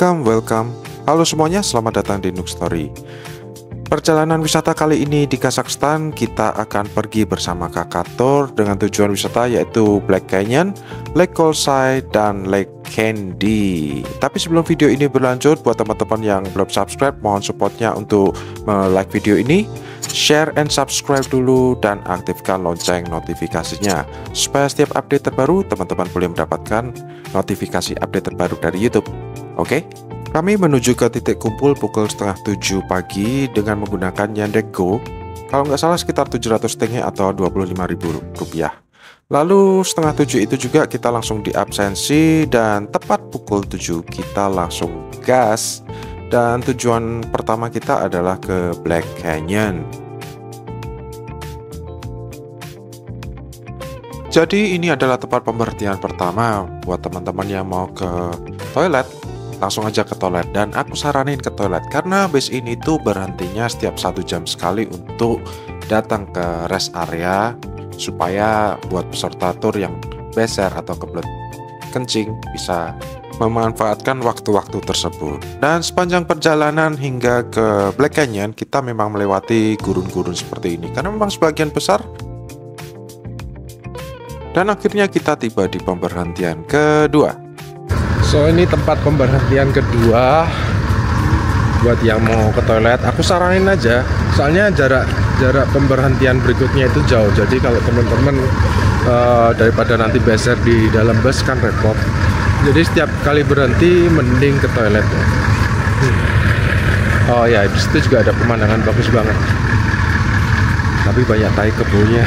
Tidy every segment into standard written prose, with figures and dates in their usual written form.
Welcome. Halo semuanya, selamat datang di Nook Story. Perjalanan wisata kali ini di Kazakhstan, kita akan pergi bersama Kakak Thor dengan tujuan wisata yaitu Black Canyon, Lake Kolsai, dan Lake Candy. Tapi sebelum video ini berlanjut, buat teman-teman yang belum subscribe, mohon supportnya untuk like video ini, share and subscribe dulu, dan aktifkan lonceng notifikasinya supaya setiap update terbaru teman-teman boleh mendapatkan notifikasi update terbaru dari YouTube. Oke, kami menuju ke titik kumpul pukul setengah 7 pagi dengan menggunakan Yandex Go. Kalau nggak salah sekitar 700 tenge atau Rp25.000. Lalu setengah 7 itu juga kita langsung di absensi dan tepat pukul 7 kita langsung gas. Dan tujuan pertama kita adalah ke Black Canyon. Jadi ini adalah tempat pemberhentian pertama buat teman-teman yang mau ke toilet. Langsung aja ke toilet, dan aku saranin ke toilet karena base ini tuh berhentinya setiap 1 jam sekali untuk datang ke rest area supaya buat peserta tour yang beser atau kebelet kencing bisa memanfaatkan waktu-waktu tersebut. Dan sepanjang perjalanan hingga ke Black Canyon kita memang melewati gurun-gurun seperti ini karena memang sebagian besar. Dan akhirnya kita tiba di pemberhentian kedua. So ini tempat pemberhentian kedua buat yang mau ke toilet. Aku saranin aja, soalnya jarak pemberhentian berikutnya itu jauh. Jadi kalau teman-teman daripada nanti beser di dalam bus kan repot. Jadi setiap kali berhenti mending ke toilet. Oh ya, di situ juga ada pemandangan bagus banget. Tapi banyak tai kebunnya.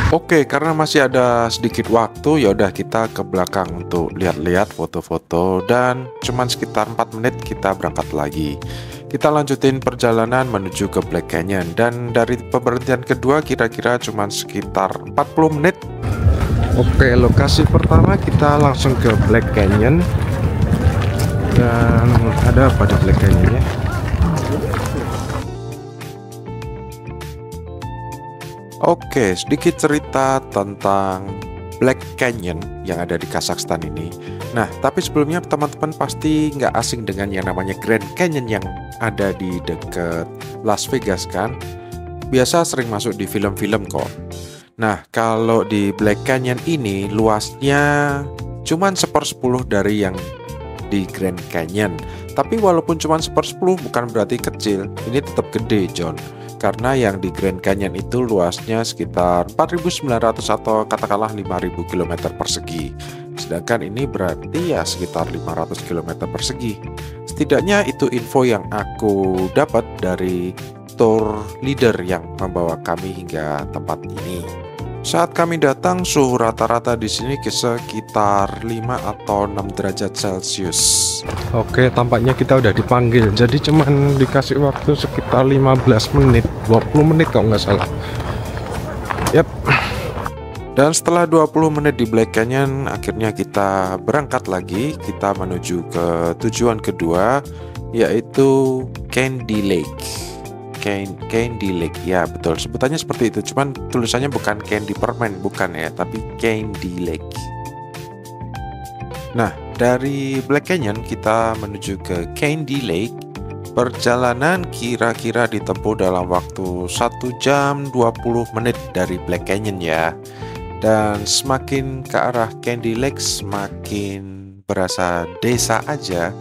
Oke, karena masih ada sedikit waktu, ya udah kita ke belakang untuk lihat-lihat foto-foto, dan cuman sekitar 4 menit kita berangkat lagi. Kita lanjutin perjalanan menuju ke Black Canyon, dan dari pemberhentian kedua kira-kira cuman sekitar 40 menit. Oke, lokasi pertama kita langsung ke Black Canyon. Dan ada apa di Black Canyon ya? Oke, sedikit cerita tentang Black Canyon yang ada di Kazakhstan ini. Nah, tapi sebelumnya teman-teman pasti nggak asing dengan yang namanya Grand Canyon yang ada di dekat Las Vegas kan? Biasa sering masuk di film-film kok. Nah, kalau di Black Canyon ini luasnya cuman 1/10 dari yang di Grand Canyon. Tapi walaupun cuman 1/10 bukan berarti kecil, ini tetap gede, John. Karena yang di Grand Canyon itu luasnya sekitar 4.900 atau katakanlah 5.000 km persegi. Sedangkan ini berarti ya sekitar 500 km persegi. Setidaknya itu info yang aku dapat dari tour leader yang membawa kami hingga tempat ini. Saat kami datang, suhu rata-rata di sini sekitar 5 atau 6 derajat Celcius. Oke, tampaknya kita udah dipanggil. Jadi cuman dikasih waktu sekitar 15 menit, 20 menit kalau nggak salah. Yap. Dan setelah 20 menit di Black Canyon, akhirnya kita berangkat lagi. Kita menuju ke tujuan kedua, yaitu Candy Lake. Candy Lake, ya betul, sebutannya seperti itu, cuman tulisannya bukan Candy Permen, bukan ya, tapi Candy Lake. Nah, dari Black Canyon kita menuju ke Candy Lake. Perjalanan kira-kira ditempuh dalam waktu 1 jam 20 menit dari Black Canyon ya. Dan semakin ke arah Candy Lake semakin berasa desa aja,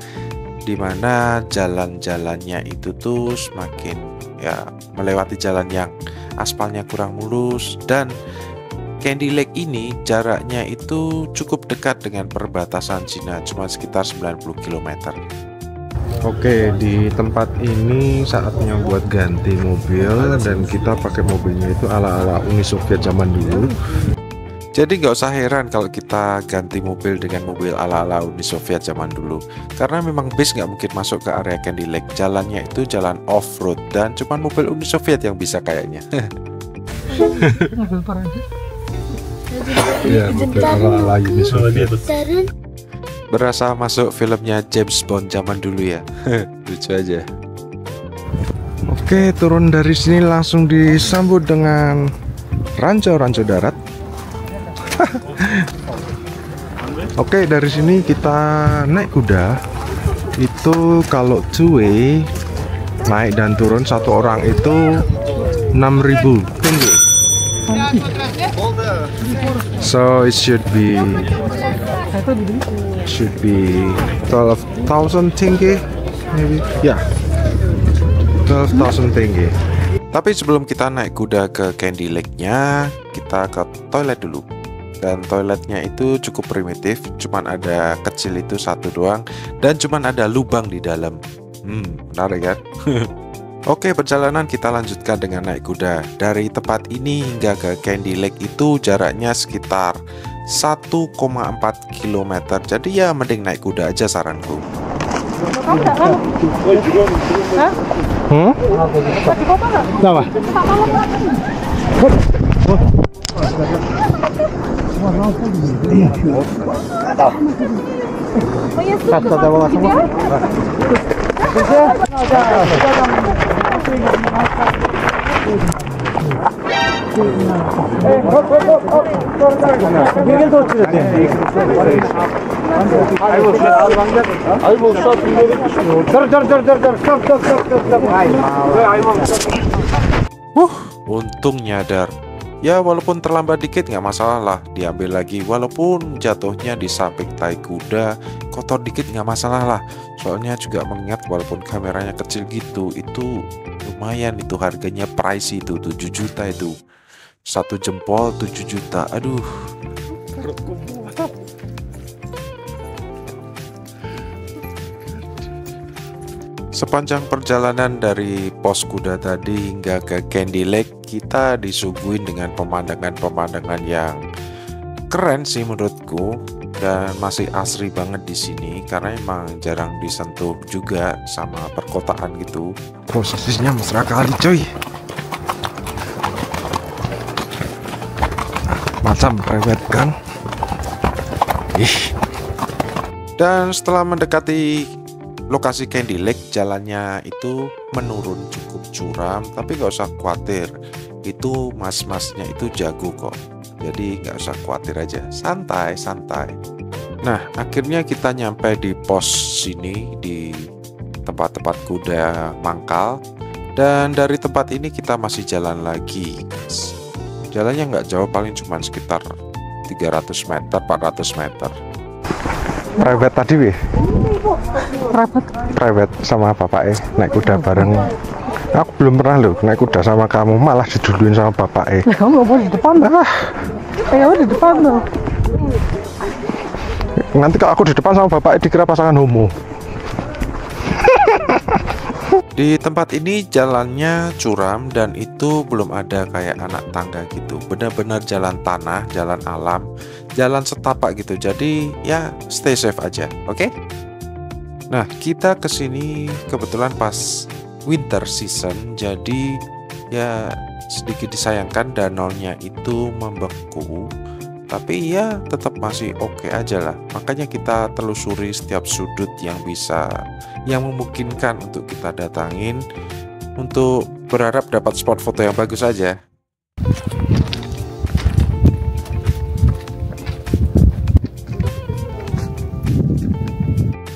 dimana jalan-jalannya itu tuh semakin ya melewati jalan yang aspalnya kurang mulus. Dan Candy Lake ini jaraknya itu cukup dekat dengan perbatasan Cina, cuma sekitar 90 km. Oke, di tempat ini saatnya buat ganti mobil, dan kita pakai mobilnya itu ala-ala Uni Soviet zaman dulu. Jadi nggak usah heran kalau kita ganti mobil dengan mobil ala-ala Uni Soviet zaman dulu. Karena memang bis nggak mungkin masuk ke area Candy Lake. Jalannya itu jalan off-road, dan cuma mobil Uni Soviet yang bisa kayaknya. Ya, mobil ala-ala Uni Soviet. Berasa masuk filmnya James Bond zaman dulu ya. Lucu aja. Oke, turun dari sini langsung disambut dengan ranco-ranco darat. Oke, dari sini kita naik kuda Itu kalau two way naik dan turun satu orang itu 6.000 tinggi. So it should be 12,000 tinggi, maybe. Ya, 12,000 tinggi. Tapi sebelum kita naik kuda ke Candy Lake-nya, kita ke toilet dulu. Dan toiletnya itu cukup primitif, cuman ada kecil itu satu doang, dan cuman ada lubang di dalam. Menarik kan? Oke, perjalanan kita lanjutkan dengan naik kuda. Dari tempat ini hingga ke Candy Lake itu jaraknya sekitar 1,4 km. Jadi ya mending naik kuda aja saranku. Untung nyadar. Ya walaupun terlambat dikit nggak masalah lah, diambil lagi. Walaupun jatuhnya di samping tai kuda, kotor dikit nggak masalah lah. Soalnya juga mengingat walaupun kameranya kecil gitu, itu lumayan itu harganya, pricey itu 7 juta itu. Satu jempol 7 juta, aduh. Sepanjang perjalanan dari pos kuda tadi hingga ke Candy Lake, kita disuguhin dengan pemandangan-pemandangan yang keren sih menurutku, dan masih asri banget di sini karena emang jarang disentuh juga sama perkotaan gitu. Posisinya mesra kali coy. Macam rewet kan? Dan setelah mendekati lokasi Candy Lake, jalannya itu menurun cukup curam, tapi nggak usah khawatir, itu mas-masnya itu jago kok, jadi nggak usah khawatir aja, santai-santai. Nah, akhirnya kita nyampe di pos sini, di tempat-tempat kuda mangkal, dan dari tempat ini kita masih jalan lagi, guys. Jalannya nggak jauh, paling cuma sekitar 300 meter, 400 meter. Private tadi weh. Private sama bapak naik kuda bareng. Aku belum pernah loh naik kuda sama kamu, malah diduluin sama bapak. Kamu nggak mau di depan lah. Kamu di depan loh. Nanti kalau aku di depan sama bapak dikira pasangan homo. Di tempat ini jalannya curam dan itu belum ada kayak anak tangga gitu. Benar-benar jalan tanah, jalan alam, jalan setapak gitu. Jadi ya stay safe aja, oke? Nah, kita kesini kebetulan pas winter season, jadi ya sedikit disayangkan danaunya itu membeku. Tapi ya tetap masih oke aja lah. Makanya kita telusuri setiap sudut yang bisa, yang memungkinkan untuk kita datangin, untuk berharap dapat spot foto yang bagus aja.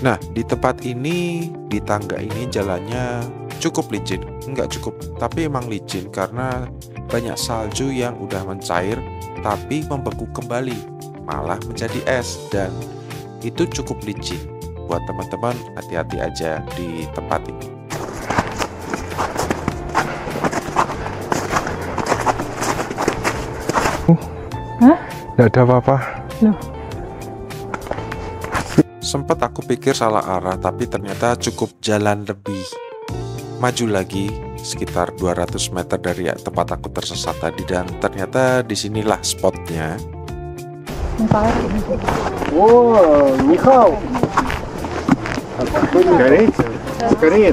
Nah, di tempat ini, di tangga ini jalannya cukup licin. Enggak cukup, tapi emang licin karena banyak salju yang udah mencair tapi membeku kembali, malah menjadi es, dan itu cukup licin. Buat teman-teman, hati-hati aja di tempat ini. Nggak ada apa-apa. Sempat aku pikir salah arah, tapi ternyata cukup jalan lebih maju lagi sekitar 200 meter dari tempat aku tersesat tadi, dan ternyata disinilah spotnya. Oh, Nihao. Korea,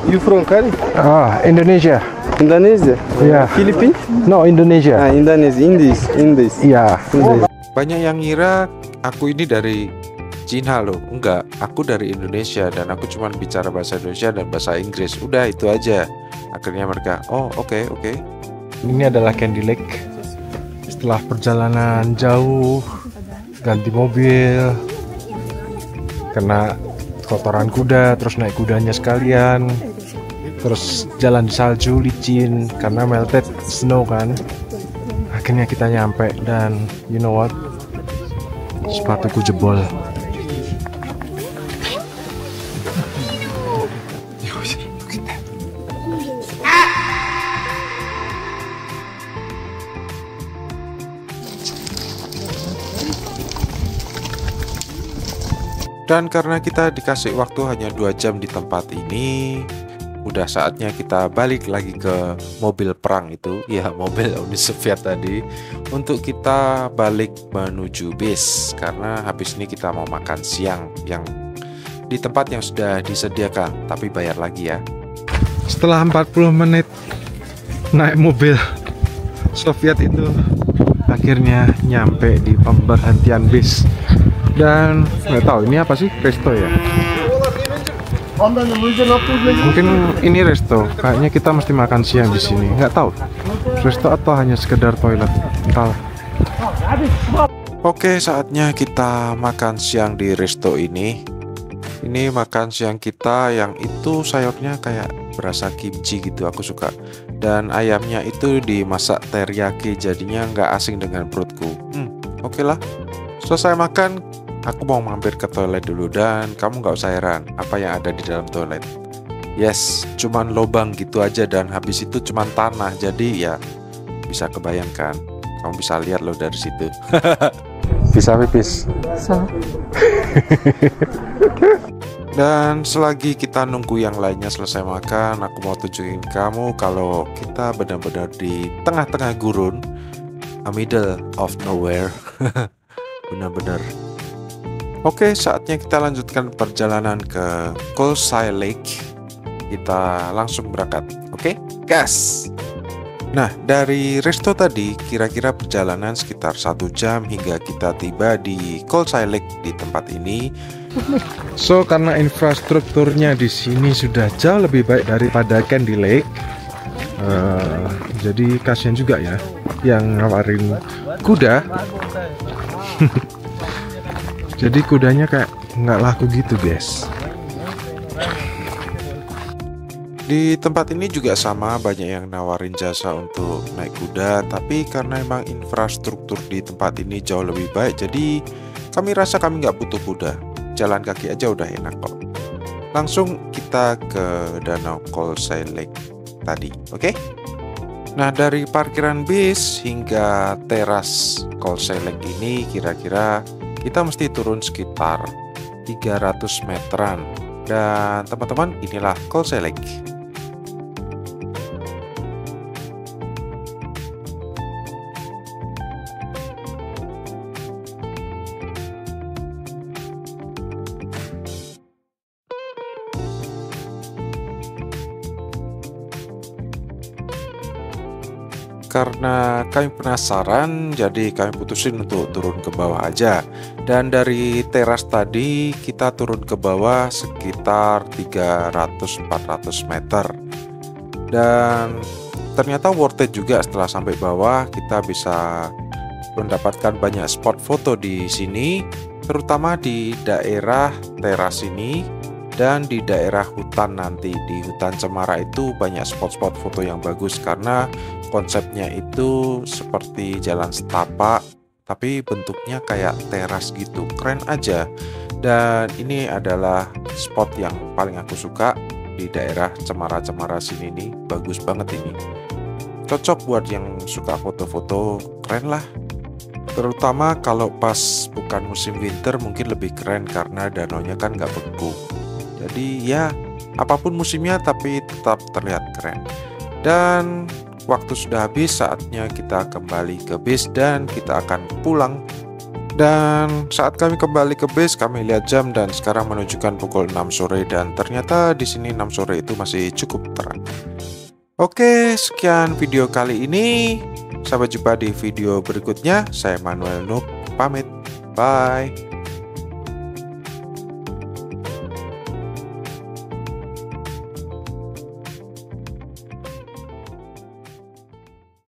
you from Korea? Ah, Indonesia. Indonesia? Yeah. Philippines? No, Indonesia. Indonesia, Indies. Iya. Banyak yang ngira aku ini dari Cina loh. Enggak, aku dari Indonesia dan aku cuma bicara bahasa Indonesia dan bahasa Inggris. Udah itu aja. Akhirnya mereka, oh oke. Ini adalah Candy Lake. Setelah perjalanan jauh, ganti mobil, karena kotoran kuda, terus naik kudanya sekalian, terus jalan di salju licin karena melted snow kan. Akhirnya kita nyampe dan you know what, sepatuku jebol. Dan karena kita dikasih waktu hanya 2 jam di tempat ini, udah saatnya kita balik lagi ke mobil perang itu, ya mobil Uni Soviet tadi, untuk kita balik menuju base. Karena habis ini kita mau makan siang yang di tempat yang sudah disediakan, tapi bayar lagi ya. Setelah 40 menit naik mobil Soviet itu, akhirnya nyampe di pemberhentian bis. Dan nggak tahu ini apa sih, resto ya? Mungkin ini resto. Kayaknya kita mesti makan siang di sini. Nggak tahu, resto atau hanya sekedar toilet. Entahlah. Oke, saatnya kita makan siang di resto ini. Ini makan siang kita yang itu sayurnya kayak berasa kimchi gitu, aku suka. Dan ayamnya itu dimasak teriyaki, jadinya nggak asing dengan perutku. Oke lah. Selesai makan, aku mau mampir ke toilet dulu dan kamu nggak usah heran apa yang ada di dalam toilet. Yes, cuman lubang gitu aja dan habis itu cuman tanah. Jadi ya bisa kebayangkan. Kamu bisa lihat loh dari situ. Bisa pipis. Dan selagi kita nunggu yang lainnya selesai makan, aku mau tunjukin kamu kalau kita benar-benar di tengah-tengah gurun, a middle of nowhere. Benar-benar. Oke, saatnya kita lanjutkan perjalanan ke Kolsai Lake. Kita langsung berangkat. Oke, gas. Nah, dari resto tadi kira-kira perjalanan sekitar 1 jam hingga kita tiba di Kolsai Lake di tempat ini. So, karena infrastrukturnya di sini sudah jauh lebih baik daripada Candy Lake, jadi kasihan juga ya yang ngawarin kuda. Jadi kudanya kayak nggak laku gitu guys. Di tempat ini juga sama, banyak yang nawarin jasa untuk naik kuda, tapi karena emang infrastruktur di tempat ini jauh lebih baik, jadi kami rasa kami nggak butuh kuda. Jalan kaki aja udah enak kok. Langsung kita ke Danau Kolsai Lake tadi, oke? Nah, dari parkiran bis hingga teras Kolsai Lake ini kira-kira kita mesti turun sekitar 300 meteran. Dan teman-teman, inilah Kolsai Lake. Karena kami penasaran, jadi kami putusin untuk turun ke bawah aja. Dan dari teras tadi kita turun ke bawah sekitar 300-400 meter. Dan ternyata worth it juga. Setelah sampai bawah kita bisa mendapatkan banyak spot foto di sini, terutama di daerah teras ini. Dan di daerah hutan nanti, di hutan cemara itu banyak spot-spot foto yang bagus karena konsepnya itu seperti jalan setapak tapi bentuknya kayak teras gitu, keren aja. Dan ini adalah spot yang paling aku suka di daerah cemara-cemara sini nih, bagus banget ini. Cocok buat yang suka foto-foto, keren lah. Terutama kalau pas bukan musim winter mungkin lebih keren karena danaunya kan nggak beku. Jadi ya apapun musimnya tapi tetap terlihat keren. Dan waktu sudah habis, saatnya kita kembali ke base dan kita akan pulang. Dan saat kami kembali ke base, kami lihat jam dan sekarang menunjukkan pukul 6 sore dan ternyata di sini 6 sore itu masih cukup terang. Oke, sekian video kali ini. Sampai jumpa di video berikutnya. Saya Manuel Noob, pamit. Bye.